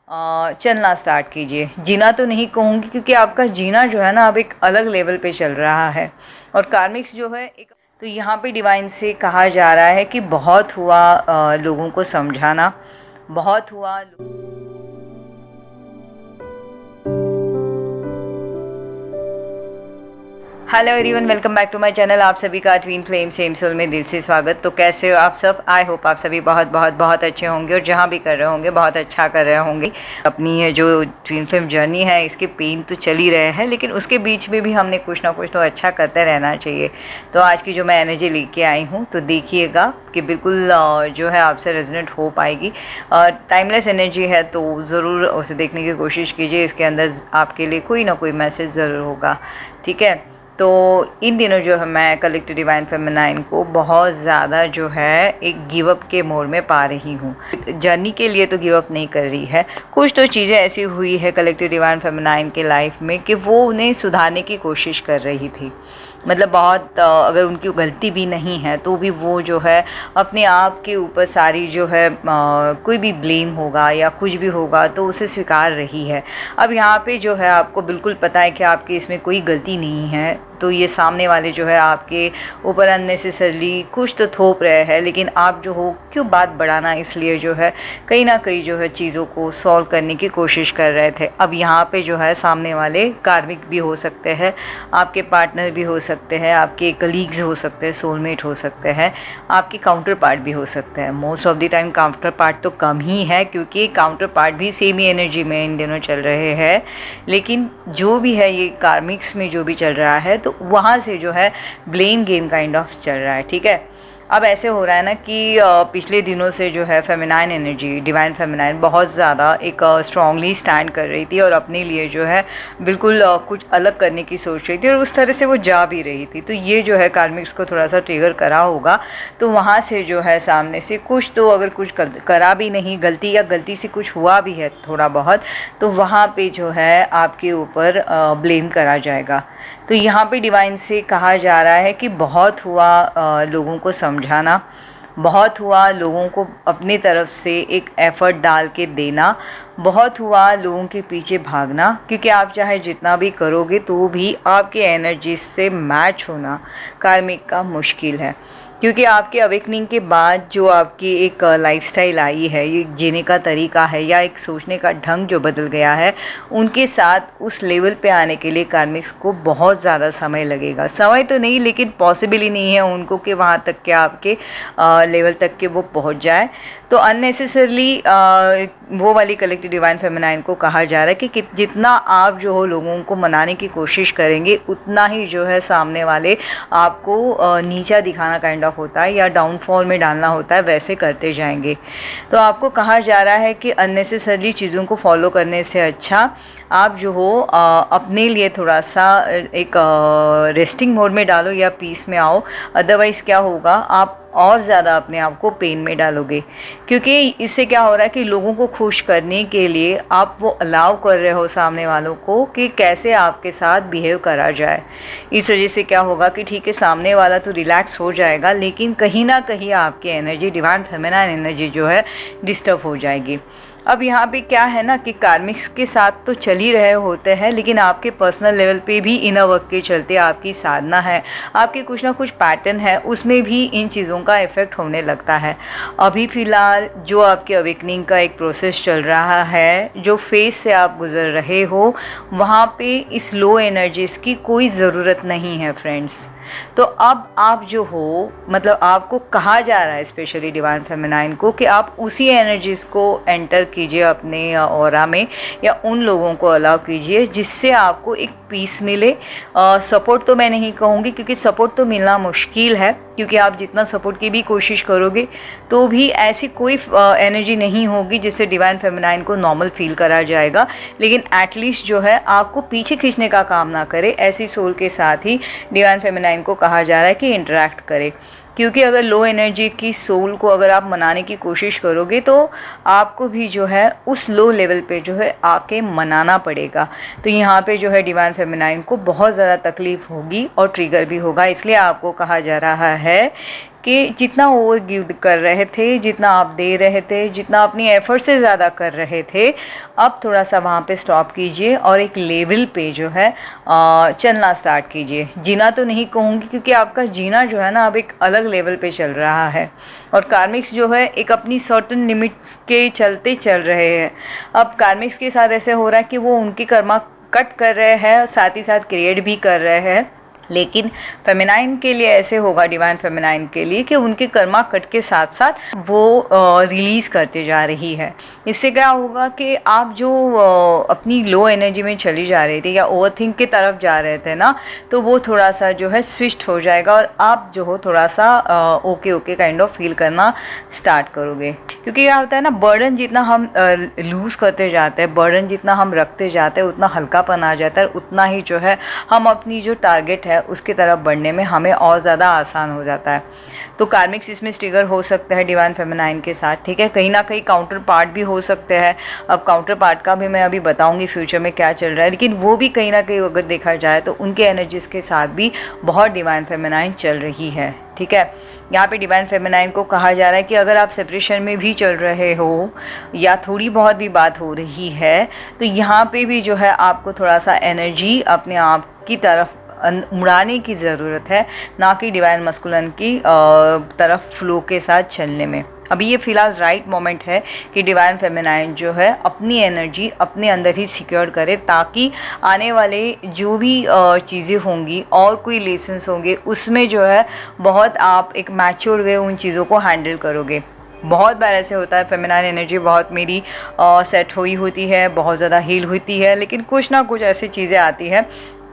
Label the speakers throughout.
Speaker 1: चलना स्टार्ट कीजिए। जीना तो नहीं कहूँगी, क्योंकि आपका जीना जो है ना अब एक अलग लेवल पे चल रहा है, और कार्मिक्स जो है एक, तो यहाँ पे डिवाइन से कहा जा रहा है कि बहुत हुआ लोगों को समझाना, बहुत हुआ। Hello everyone, welcome back to my channel. आप सभी का ट्विन फ्लेम सेम सोल में दिल से स्वागत। तो कैसे हो आप सब? आई होप आप सभी बहुत बहुत बहुत अच्छे होंगे, और जहाँ भी कर रहे होंगे बहुत अच्छा कर रहे होंगे। अपनी ये जो ट्विन फ्लेम जर्नी है, इसके पेन तो चल ही रहे हैं, लेकिन उसके बीच में भी हमने कुछ ना कुछ तो अच्छा करते रहना चाहिए। तो आज की जो मैं एनर्जी लेके आई हूँ, तो देखिएगा कि बिल्कुल जो है आपसे रेजोनेट हो पाएगी। टाइमलेस एनर्जी है, तो ज़रूर उसे देखने की कोशिश कीजिए। इसके अंदर आपके लिए कोई ना कोई मैसेज ज़रूर होगा, ठीक है। तो इन दिनों जो है मैं कलेक्टिव डिवाइन फेमिनाइन को बहुत ज़्यादा जो है एक गिव अप के मोड में पा रही हूँ। जर्नी के लिए तो गिव अप नहीं कर रही है, कुछ तो चीज़ें ऐसी हुई है कलेक्टिव डिवाइन फेमिनाइन के लाइफ में कि वो उन्हें सुधारने की कोशिश कर रही थी। मतलब बहुत अगर उनकी गलती भी नहीं है तो भी वो जो है अपने आप के ऊपर सारी जो है कोई भी ब्लेम होगा या कुछ भी होगा तो उसे स्वीकार रही है। अब यहाँ पे जो है आपको बिल्कुल पता है कि आपकी इसमें कोई गलती नहीं है, तो ये सामने वाले जो है आपके ऊपर अननेसेसरली कुछ तो थोप रहे हैं, लेकिन आप जो हो क्यों बात बढ़ाना, इसलिए जो है कहीं ना कहीं जो है चीज़ों को सॉल्व करने की कोशिश कर रहे थे। अब यहाँ पे जो है सामने वाले कार्मिक भी हो सकते हैं, आपके पार्टनर भी हो सकते हैं, आपके कलीग्स हो सकते हैं, सोलमेट हो सकते हैं, आपके काउंटर पार्ट भी हो सकते हैं। Most of the time counter part तो कम ही है, क्योंकि काउंटर पार्ट भी सेम ही एनर्जी में इन दिनों चल रहे हैं। लेकिन जो भी है ये कार्मिक्स में जो भी चल रहा है, तो वहाँ से जो है ब्लेम गेम काइंड ऑफ चल रहा है, ठीक है। अब ऐसे हो रहा है ना कि पिछले दिनों से जो है फेमिनाइन एनर्जी, डिवाइन फेमिनाइन बहुत ज़्यादा एक स्ट्रांगली स्टैंड कर रही थी, और अपने लिए जो है बिल्कुल कुछ अलग करने की सोच रही थी, और उस तरह से वो जा भी रही थी। तो ये जो है कार्मिक्स को थोड़ा सा ट्रिगर करा होगा। तो वहाँ से जो है सामने से कुछ तो अगर कुछ करा भी नहीं, गलती या गलती से कुछ हुआ भी है थोड़ा बहुत, तो वहाँ पे जो है आपके ऊपर ब्लेम करा जाएगा। तो यहाँ पे डिवाइन से कहा जा रहा है कि बहुत हुआ लोगों को समझाना, बहुत हुआ लोगों को अपनी तरफ से एक एफ़र्ट डाल के देना, बहुत हुआ लोगों के पीछे भागना, क्योंकि आप चाहे जितना भी करोगे तो भी आपके एनर्जी से मैच होना कार्मिक का मुश्किल है। क्योंकि आपके अवेकनिंग के बाद जो आपकी एक लाइफस्टाइल आई है, ये जीने का तरीका है, या एक सोचने का ढंग जो बदल गया है, उनके साथ उस लेवल पे आने के लिए कार्मिक्स को बहुत ज़्यादा समय लगेगा। समय तो नहीं, लेकिन पॉसिबल ही नहीं है उनको कि वहाँ तक के आपके लेवल तक के वो पहुँच जाए। तो अननेसेसरली वो वाली कलेक्टिव डिवाइन फेमिनाइन को कहा जा रहा है कि जितना आप जो हो लोगों को मनाने की कोशिश करेंगे, उतना ही जो है सामने वाले आपको नीचा दिखाना काइंड ऑफ होता है, या डाउनफॉल में डालना होता है, वैसे करते जाएंगे। तो आपको कहा जा रहा है कि अननेसेसरली चीज़ों को फॉलो करने से अच्छा आप जो हो अपने लिए थोड़ा सा एक रेस्टिंग मोड में डालो, या पीस में आओ। अदरवाइज़ क्या होगा, आप और ज़्यादा अपने आप को पेन में डालोगे, क्योंकि इससे क्या हो रहा है कि लोगों को खुश करने के लिए आप वो अलाउ कर रहे हो सामने वालों को कि कैसे आपके साथ बिहेव करा जाए। इस वजह से क्या होगा कि ठीक है, सामने वाला तो रिलैक्स हो जाएगा, लेकिन कहीं ना कहीं आपकी एनर्जी, डिवाइन फेमिनाइन एनर्जी जो है डिस्टर्ब हो जाएगी। अब यहाँ पे क्या है ना कि कार्मिक्स के साथ तो चल ही रहे होते हैं, लेकिन आपके पर्सनल लेवल पे भी इनर वर्क के चलते आपकी साधना है, आपके कुछ ना कुछ पैटर्न है, उसमें भी इन चीज़ों का इफ़ेक्ट होने लगता है। अभी फ़िलहाल जो आपके अवेकनिंग का एक प्रोसेस चल रहा है, जो फेज से आप गुज़र रहे हो, वहाँ पे इस लो एनर्जीज़ की कोई ज़रूरत नहीं है फ्रेंड्स। तो अब आप जो हो, मतलब आपको कहा जा रहा है स्पेशली डिवाइन फेमिनाइन को, कि आप उसी एनर्जीज़ को एंटर कीजिए अपने ऑरा में, या उन लोगों को अलाउ कीजिए जिससे आपको एक पीस मिले। सपोर्ट तो मैं नहीं कहूँगी, क्योंकि सपोर्ट तो मिलना मुश्किल है, क्योंकि आप जितना सपोर्ट की भी कोशिश करोगे तो भी ऐसी कोई एनर्जी नहीं होगी जिससे डिवाइन फेमिनाइन को नॉर्मल फील करा जाएगा। लेकिन एटलीस्ट जो है आपको पीछे खींचने का काम ना करे, ऐसी सोल के साथ ही डिवाइन फेमिनाइन को कहा जा रहा है कि इंटरेक्ट करे। क्योंकि अगर लो एनर्जी की सोल को अगर आप मनाने की कोशिश करोगे, तो आपको भी जो है उस लो लेवल पे जो है आके मनाना पड़ेगा। तो यहाँ पे जो है डिवाइन फेमिनाइन को बहुत ज़्यादा तकलीफ़ होगी और ट्रिगर भी होगा। इसलिए आपको कहा जा रहा है कि जितना ओवर गिव कर रहे थे, जितना आप दे रहे थे, जितना अपनी एफर्ट से ज़्यादा कर रहे थे, अब थोड़ा सा वहाँ पे स्टॉप कीजिए और एक लेवल पे जो है चलना स्टार्ट कीजिए। जीना तो नहीं कहूँगी, क्योंकि आपका जीना जो है ना अब एक अलग लेवल पे चल रहा है, और कार्मिक्स जो है एक अपनी सर्टन लिमिट्स के चलते चल रहे हैं। अब कार्मिक्स के साथ ऐसे हो रहा है कि वो उनकी कर्मा कट कर रहे हैं, साथ ही साथ क्रिएट भी कर रहे हैं। लेकिन फेमिनाइन के लिए ऐसे होगा, डिवाइन फेमिनाइन के लिए, कि उनके कर्मा कट के साथ साथ वो रिलीज़ करते जा रही है। इससे क्या होगा कि आप जो अपनी लो एनर्जी में चली जा रही थी या ओवरथिंक की तरफ जा रहे थे ना, तो वो थोड़ा सा जो है स्विच हो जाएगा और आप जो हो थोड़ा सा ओके काइंड ऑफ फील करना स्टार्ट करोगे। क्योंकि क्या होता है ना, बर्डन जितना हम लूज़ करते जाते हैं, बर्डन जितना हम रखते जाते हैं, उतना हल्कापन आ जाता है, उतना ही जो है हम अपनी जो टारगेट है उसकी तरफ बढ़ने में हमें और ज़्यादा आसान हो जाता है। तो कार्मिक्स इसमें ट्रिगर हो सकते हैं डिवाइन फेमिनाइन के साथ, ठीक है। कहीं ना कहीं काउंटर पार्ट भी हो सकते हैं। अब काउंटर पार्ट का भी मैं अभी बताऊंगी फ्यूचर में क्या चल रहा है, लेकिन वो भी कहीं ना कहीं अगर देखा जाए तो उनके एनर्जीज के साथ भी बहुत डिवाइन फेमिनाइन चल रही है, ठीक है। यहाँ पे डिवाइन फेमिनाइन को कहा जा रहा है कि अगर आप सेपरेशन में भी चल रहे हो या थोड़ी बहुत भी बात हो रही है, तो यहाँ पे भी जो है आपको थोड़ा सा एनर्जी अपने आप की तरफ उड़ाने की ज़रूरत है, ना कि डिवाइन मस्कुलिन की तरफ फ्लो के साथ चलने में। अभी ये फ़िलहाल राइट मोमेंट है कि डिवाइन फेमिनाइन जो है अपनी एनर्जी अपने अंदर ही सिक्योर करे, ताकि आने वाले जो भी चीज़ें होंगी और कोई लेसन्स होंगे उसमें जो है बहुत आप एक मैच्योर वे उन चीज़ों को हैंडल करोगे। बहुत बार ऐसे होता है फेमिनाइन एनर्जी बहुत मेरी सेट हुई होती है, बहुत ज़्यादा हील होती है, लेकिन कुछ ना कुछ ऐसी चीज़ें आती है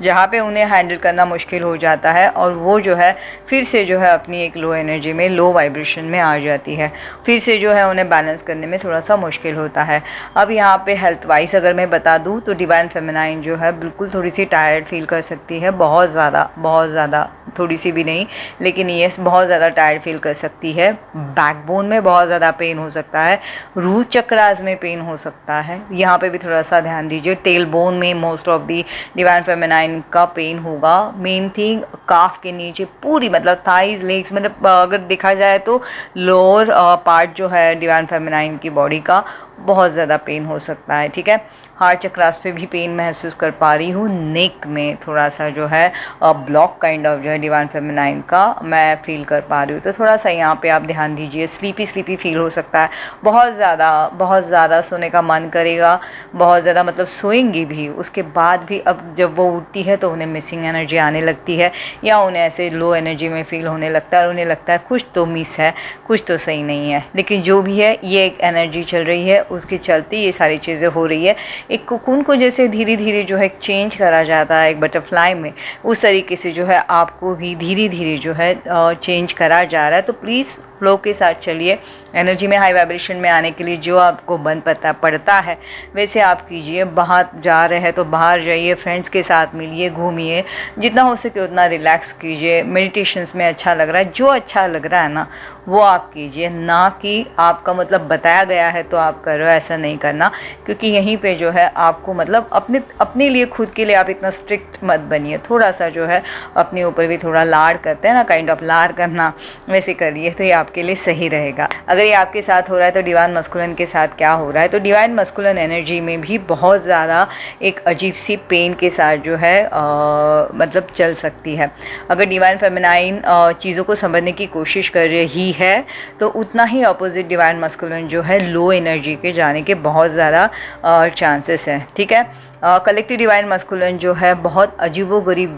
Speaker 1: जहाँ पे उन्हें हैंडल करना मुश्किल हो जाता है और वो जो है फिर से जो है अपनी एक लो एनर्जी में, लो वाइब्रेशन में आ जाती है। फिर से जो है उन्हें बैलेंस करने में थोड़ा सा मुश्किल होता है। अब यहाँ पे हेल्थ वाइज अगर मैं बता दूँ तो डिवाइन फेमिनाइन जो है बिल्कुल थोड़ी सी टायर्ड फील कर सकती है, बहुत ज़्यादा, थोड़ी सी भी नहीं, लेकिन ये बहुत ज़्यादा टायर्ड फील कर सकती है। बैकबोन में बहुत ज़्यादा पेन हो सकता है, रूट चक्रास में पेन हो सकता है, यहाँ पे भी थोड़ा सा ध्यान दीजिए। टेल बोन में most of the divine feminine का पेन होगा। मेन थिंग काफ के नीचे पूरी, मतलब थाइज, लेग्स, मतलब अगर देखा जाए तो लोअर पार्ट जो है डिवाइन फेमिनाइन की बॉडी का बहुत ज़्यादा पेन हो सकता है, ठीक है। हार्ट चक्रास पे भी पेन महसूस कर पा रही हूँ। नेक में थोड़ा सा जो है ब्लॉक काइंड ऑफ जो है डिवाइन फेमिनाइन का मैं फील कर पा रही हूँ, तो थोड़ा सा यहाँ पे आप ध्यान दीजिए। स्लीपी फील हो सकता है, बहुत ज़्यादा सोने का मन करेगा, बहुत ज़्यादा, मतलब सोएंगी भी, उसके बाद भी अब जब वो उठती है तो उन्हें मिसिंग एनर्जी आने लगती है या उन्हें ऐसे लो एनर्जी में फील होने लगता है और उन्हें लगता है कुछ तो मिस है, कुछ तो सही नहीं है। लेकिन जो भी है ये एक एनर्जी चल रही है, उसके चलते ये सारी चीज़ें हो रही है। एक कोकून को जैसे धीरे धीरे जो है चेंज करा जाता है एक बटरफ्लाई में, उस तरीके से जो है आपको भी धीरे धीरे जो है चेंज करा जा रहा है। तो प्लीज़ फ्लो के साथ चलिए। एनर्जी में हाई वाइब्रेशन में आने के लिए जो आपको बंद पड़ता है वैसे आप कीजिए। बाहर जा रहे हैं तो बाहर जाइए, फ्रेंड्स के साथ मिलिए, घूमिए, जितना हो सके उतना रिलैक्स कीजिए। मेडिटेशंस में अच्छा लग रहा है, जो अच्छा लग रहा है ना वो आप कीजिए, ना कि आपका मतलब बताया गया है तो आप कर रहे हो, ऐसा नहीं करना। क्योंकि यहीं पे जो है आपको मतलब अपने लिए, खुद के लिए आप इतना स्ट्रिक्ट मत बनिए। थोड़ा सा जो है अपने ऊपर भी थोड़ा लाड करते हैं ना, काइंड ऑफ लाड करना, वैसे करिए तो ये आपके लिए सही रहेगा। अगर ये आपके साथ हो रहा है तो डिवाइन मस्कुलिन के साथ क्या हो रहा है, तो डिवाइन मस्कुलिन एनर्जी में भी बहुत ज़्यादा एक अजीब सी पेन के साथ जो है मतलब चल सकती है। अगर डिवाइन फेमिनाइन चीज़ों को समझने की कोशिश कर रही है तो उतना ही अपोजिट डिवाइन मस्कुलिन जो है लो एनर्जी के जाने के बहुत ज़्यादा चांसेस हैं, ठीक है। कलेक्टिव डिवाइन मस्कुलिन जो है बहुत अजीबोगरीब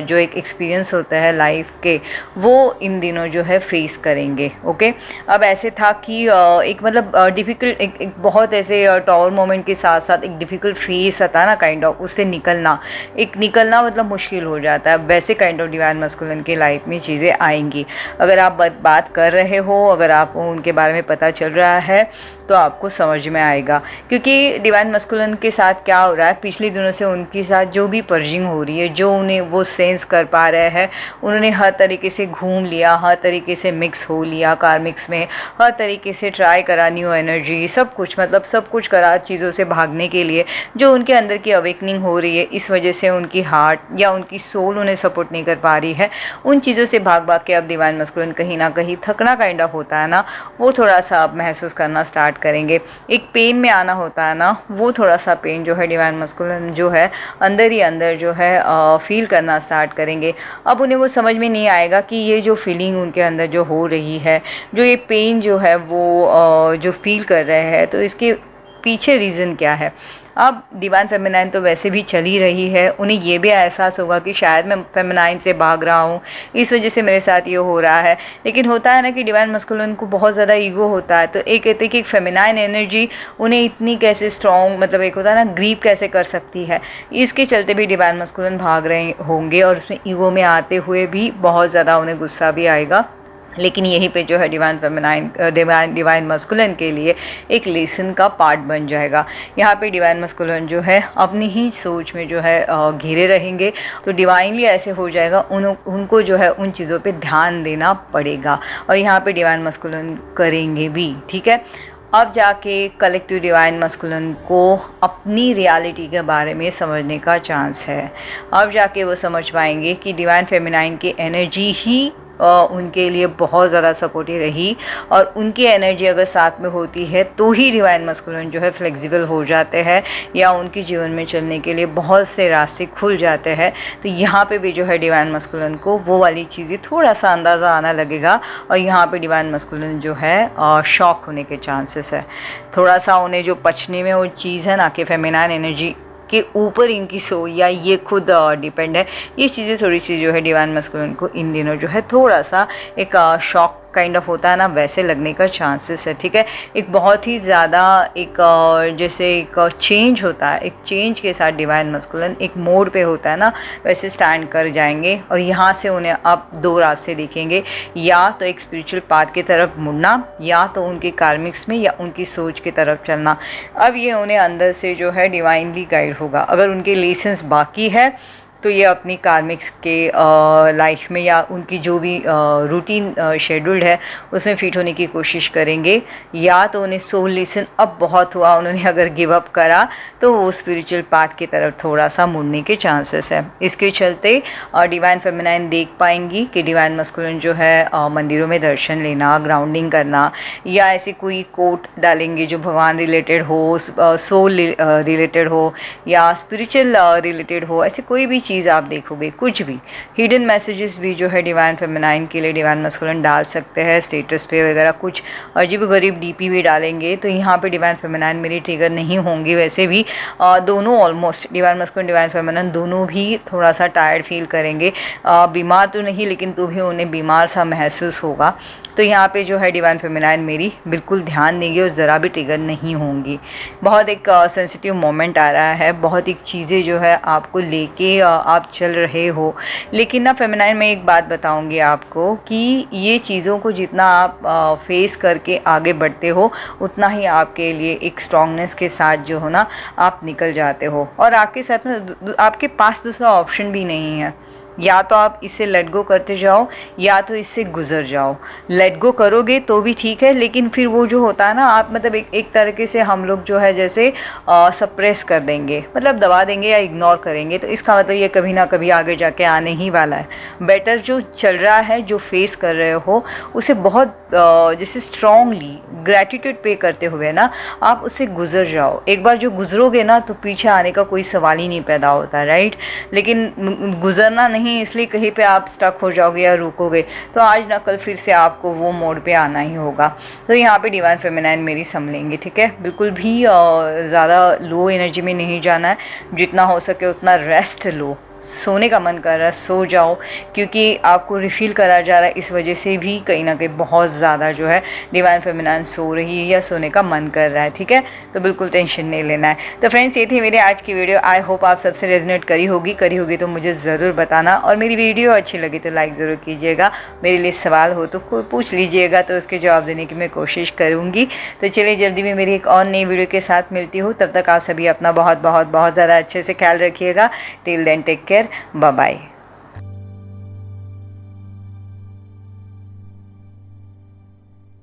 Speaker 1: जो एक एक्सपीरियंस होता है लाइफ के, वो इन दिनों जो है फेस करेंगे, ओके। अब ऐसे था कि एक मतलब डिफ़िकल्ट एक बहुत ऐसे टॉवर मोमेंट के साथ साथ एक डिफ़िकल्ट फेस आता है ना काइंड ऑफ, उससे निकलना मतलब मुश्किल हो जाता है। वैसे काइंड ऑफ डिवाइन मस्कुलिन के लाइफ में चीज़ें आएंगी। अगर आप बात कर रहे हो, अगर आपको उनके बारे में पता चल रहा है तो आपको समझ में आएगा। क्योंकि डिवाइन मस्कुलिन के साथ क्या हो रहा है, पिछले दिनों से उनके साथ जो भी पर्जिंग हो रही है, जो उन्हें वो सेंस कर पा रहे हैं, उन्होंने हर तरीके से घूम लिया, हर तरीके से मिक्स हो लिया कार्मिक्स में, हर तरीके से ट्राई करा न्यू एनर्जी, सब कुछ, मतलब सब कुछ करा चीज़ों से भागने के लिए। जो उनके अंदर की अवेकनिंग हो रही है, इस वजह से उनकी हार्ट या उनकी सोल उन्हें सपोर्ट नहीं कर पा रही है, उन चीज़ों से भाग भाग के अब डिवाइन मस्कुलिन कहीं ना कहीं थकना काइंड ऑफ होता है ना, वो थोड़ा सा अब महसूस करना स्टार्ट करेंगे। एक पेन में आना होता है ना, वो थोड़ा सा पेन जो है डिवाइन मस्कुलिन जो है अंदर ही अंदर जो है फील करना स्टार्ट करेंगे। अब उन्हें वो समझ में नहीं आएगा कि ये जो फीलिंग उनके अंदर जो हो रही है, जो ये पेन जो है वो जो फील कर रहे हैं, तो इसके पीछे रीज़न क्या है। अब डिवाइन फेमिनाइन तो वैसे भी चली रही है, उन्हें ये भी एहसास होगा कि शायद मैं फेमिनाइन से भाग रहा हूँ, इस वजह से मेरे साथ ये हो रहा है। लेकिन होता है ना कि डिवाइन मस्कुलिन को बहुत ज़्यादा ईगो होता है, तो एक कहते हैं कि एक फेमिनाइन एनर्जी उन्हें इतनी कैसे स्ट्रॉन्ग, मतलब एक होता है ना ग्रीप कैसे कर सकती है, इसके चलते भी डिवाइन मस्कुलिन भाग रहे होंगे और उसमें ईगो में आते हुए भी बहुत ज़्यादा उन्हें गुस्सा भी आएगा। लेकिन यहीं पे जो है डिवाइन फेमिनाइन डिवाइन मस्कुलिन के लिए एक लेसन का पार्ट बन जाएगा। यहाँ पे डिवाइन मस्कुलिन जो है अपनी ही सोच में जो है घिरे रहेंगे, तो डिवाइनली ऐसे हो जाएगा, उनको जो है उन चीज़ों पे ध्यान देना पड़ेगा और यहाँ पे डिवाइन मस्कुलिन करेंगे भी, ठीक है। अब जाके कलेक्टिव डिवाइन मस्कुलिन को अपनी रियलिटी के बारे में समझने का चांस है। अब जाके वो समझ पाएंगे कि डिवाइन फेमिनाइन की एनर्जी ही उनके लिए बहुत ज़्यादा सपोर्टिव रही, और उनकी एनर्जी अगर साथ में होती है तो ही डिवाइन मस्कुलिन जो है फ्लेक्सिबल हो जाते हैं या उनके जीवन में चलने के लिए बहुत से रास्ते खुल जाते हैं। तो यहाँ पे भी जो है डिवाइन मस्कुलिन को वो वाली चीज़ें थोड़ा सा अंदाज़ा आना लगेगा और यहाँ पे डिवाइन मस्कुलिन जो है शॉक होने के चांसेस है। थोड़ा सा उन्हें जो पचने में वो चीज़ है ना कि फेमिनाइन एनर्जी के ऊपर इनकी सोच या ये खुद डिपेंड है, ये चीज़ें थोड़ी सी जो है डिवाइन मस्कुलिन को इन दिनों जो है थोड़ा सा एक शॉक काइंड ऑफ होता है ना, वैसे लगने का चांसेस है, ठीक है। एक बहुत ही ज़्यादा एक जैसे एक चेंज होता है, एक चेंज के साथ डिवाइन मस्कुलिन एक मोड पे होता है ना, वैसे स्टैंड कर जाएंगे और यहाँ से उन्हें अब दो रास्ते दिखेंगे, या तो एक स्पिरिचुअल पाथ की तरफ मुड़ना या तो उनके कार्मिक्स में या उनकी सोच की तरफ चलना। अब ये उन्हें अंदर से जो है डिवाइनली गाइड होगा। अगर उनके लेसन्स बाकी है तो ये अपनी कार्मिक्स के लाइफ में या उनकी जो भी रूटीन शेड्यूल्ड है उसमें फिट होने की कोशिश करेंगे, या तो उन्हें सोल लेसन अब बहुत हुआ, उन्होंने अगर गिव अप करा तो वो स्पिरिचुअल पाथ की तरफ थोड़ा सा मुड़ने के चांसेस है। इसके चलते डिवाइन फेमिनाइन देख पाएंगी कि डिवाइन मस्कुलिन जो है मंदिरों में दर्शन लेना, ग्राउंडिंग करना, या ऐसे कोई कोट डालेंगे जो भगवान रिलेटेड हो, सोल रिलेटेड हो या स्पिरिचुअल रिलेटेड हो, ऐसे कोई भी चीज़ आप देखोगे, कुछ भी हिडन मैसेजेस भी जो है डिवाइन फेमिनाइन के लिए डिवाइन मस्कुलिन डाल सकते हैं स्टेटस पे वगैरह, कुछ अजीब-गरीब डीपी भी डालेंगे, तो यहाँ पे डिवाइन फेमिनाइन मेरी ट्रिगर नहीं होंगी। वैसे भी दोनों almost divine masculine divine feminine दोनों भी थोड़ा सा टायर्ड फील करेंगे, बीमार तो नहीं लेकिन तो भी उन्हें बीमार सा महसूस होगा। तो यहाँ पे जो है डिवाइन फेमिनाइन मेरी बिल्कुल ध्यान देंगी और ज़रा भी ट्रिगर नहीं होंगी। बहुत एक सेंसिटिव मोमेंट आ रहा है, बहुत एक चीज़ें जो है आपको लेके आप चल रहे हो। लेकिन ना फेमिनाइन में एक बात बताऊंगी आपको कि ये चीज़ों को जितना आप फेस करके आगे बढ़ते हो उतना ही आपके लिए एक स्ट्रॉन्गनेस के साथ जो हो ना आप निकल जाते हो, और आपके साथ ना आपके पास दूसरा ऑप्शन भी नहीं है। या तो आप इससे लेट गो करते जाओ या तो इससे गुजर जाओ। लेट गो करोगे तो भी ठीक है, लेकिन फिर वो जो होता है ना, आप मतलब एक तरीके से हम लोग जो है जैसे सप्रेस कर देंगे, मतलब दबा देंगे या इग्नोर करेंगे, तो इसका मतलब ये कभी ना कभी आगे जाके आने ही वाला है। बेटर जो चल रहा है, जो फेस कर रहे हो, उसे बहुत जैसे स्ट्रांगली ग्रैटिट्यूड पे करते हुए ना आप उससे गुजर जाओ। एक बार जो गुजरोगे ना तो पीछे आने का कोई सवाल ही नहीं पैदा होता, राइट। लेकिन गुजरना नहीं, इसलिए कहीं पे आप स्टक हो जाओगे या रुकोगे, तो आज ना कल फिर से आपको वो मोड पे आना ही होगा। तो यहाँ पे डिवाइन फेमिनाइन मेरी संभलेंगे, ठीक है। बिल्कुल भी ज़्यादा लो एनर्जी में नहीं जाना है, जितना हो सके उतना रेस्ट लो, सोने का मन कर रहा है सो जाओ, क्योंकि आपको रिफ़ील करा जा रहा है, इस वजह से भी कहीं ना कहीं बहुत ज़्यादा जो है डिवाइन फेमिनाइन सो रही है या सोने का मन कर रहा है। ठीक है, तो बिल्कुल टेंशन नहीं लेना है। तो फ्रेंड्स, ये थी मेरी आज की वीडियो। आई होप आप सबसे रेजोनेट करी होगी तो मुझे ज़रूर बताना, और मेरी वीडियो अच्छी लगी तो लाइक ज़रूर कीजिएगा। मेरे लिए सवाल हो तो पूछ लीजिएगा, तो उसके जवाब देने की मैं कोशिश करूँगी। तो चलिए जल्दी में मेरी एक और नई वीडियो के साथ मिलती हूँ। तब तक आप सभी अपना बहुत बहुत बहुत ज़्यादा अच्छे से ख्याल रखिएगा। Till then take care, bye bye.